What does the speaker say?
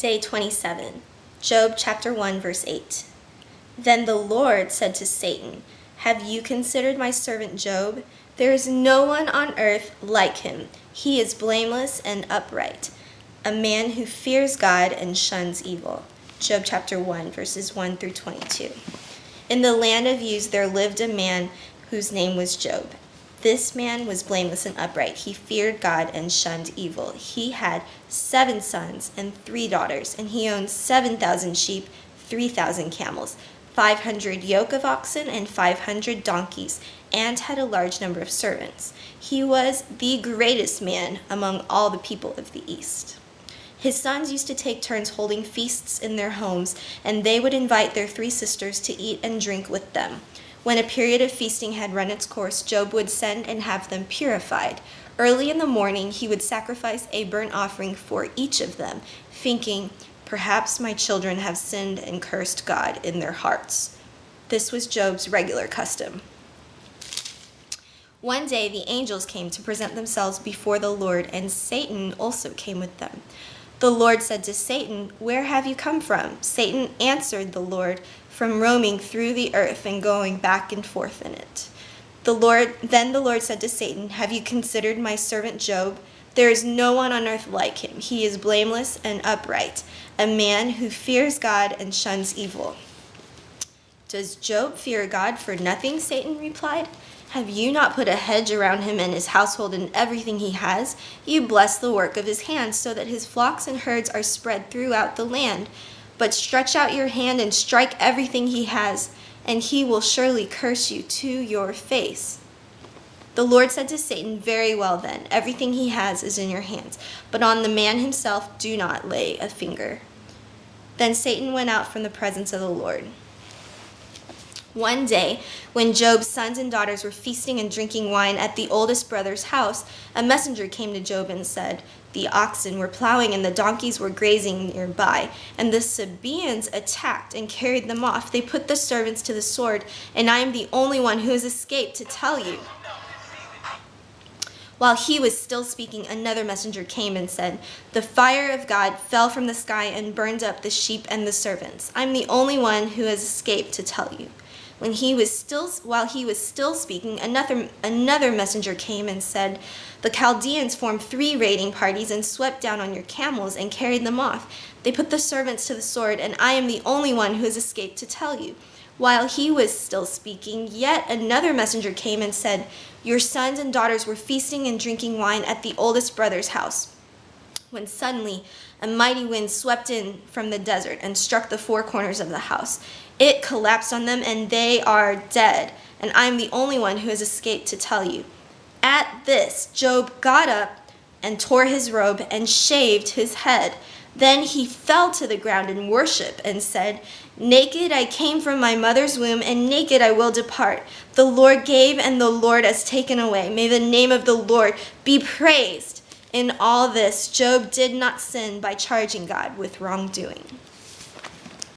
Day 27, Job chapter 1, verse 8. Then the Lord said to Satan, "Have you considered my servant Job? There is no one on earth like him. He is blameless and upright, a man who fears God and shuns evil." Job chapter 1, verses 1 through 22. In the land of Uz there lived a man whose name was Job. This man was blameless and upright. He feared God and shunned evil. He had 7 sons and 3 daughters, and he owned 7,000 sheep, 3,000 camels, 500 yoke of oxen, and 500 donkeys, and had a large number of servants. He was the greatest man among all the people of the East. His sons used to take turns holding feasts in their homes, and they would invite their 3 sisters to eat and drink with them. When a period of feasting had run its course, Job would send and have them purified. Early in the morning, he would sacrifice a burnt offering for each of them, thinking, "Perhaps my children have sinned and cursed God in their hearts." This was Job's regular custom. One day, the angels came to present themselves before the Lord, and Satan also came with them. The Lord said to Satan, "Where have you come from?" Satan answered the Lord, "From roaming through the earth and going back and forth in it." Then the Lord said to Satan, "Have you considered my servant Job? There is no one on earth like him. He is blameless and upright, a man who fears God and shuns evil." "Does Job fear God for nothing?" Satan replied. "Have you not put a hedge around him and his household and everything he has? You bless the work of his hands, so that his flocks and herds are spread throughout the land. But stretch out your hand and strike everything he has, and he will surely curse you to your face." The Lord said to Satan, "Very well then, everything he has is in your hands, but on the man himself do not lay a finger." Then Satan went out from the presence of the Lord. One day, when Job's sons and daughters were feasting and drinking wine at the oldest brother's house, a messenger came to Job and said, "The oxen were plowing and the donkeys were grazing nearby, and the Sabaeans attacked and carried them off. They put the servants to the sword, and I am the only one who has escaped to tell you." While he was still speaking, another messenger came and said, "The fire of God fell from the sky and burned up the sheep and the servants. I'm the only one who has escaped to tell you." While he was still speaking, another messenger came and said, "The Chaldeans formed 3 raiding parties and swept down on your camels and carried them off. They put the servants to the sword, and I am the only one who has escaped to tell you." While he was still speaking, yet another messenger came and said, "Your sons and daughters were feasting and drinking wine at the oldest brother's house, when suddenly a mighty wind swept in from the desert and struck the 4 corners of the house. It collapsed on them, and they are dead, and I am the only one who has escaped to tell you." At this, Job got up and tore his robe and shaved his head. Then he fell to the ground in worship and said, "Naked I came from my mother's womb, and naked I will depart. The Lord gave, and the Lord has taken away. May the name of the Lord be praised." In all this, Job did not sin by charging God with wrongdoing.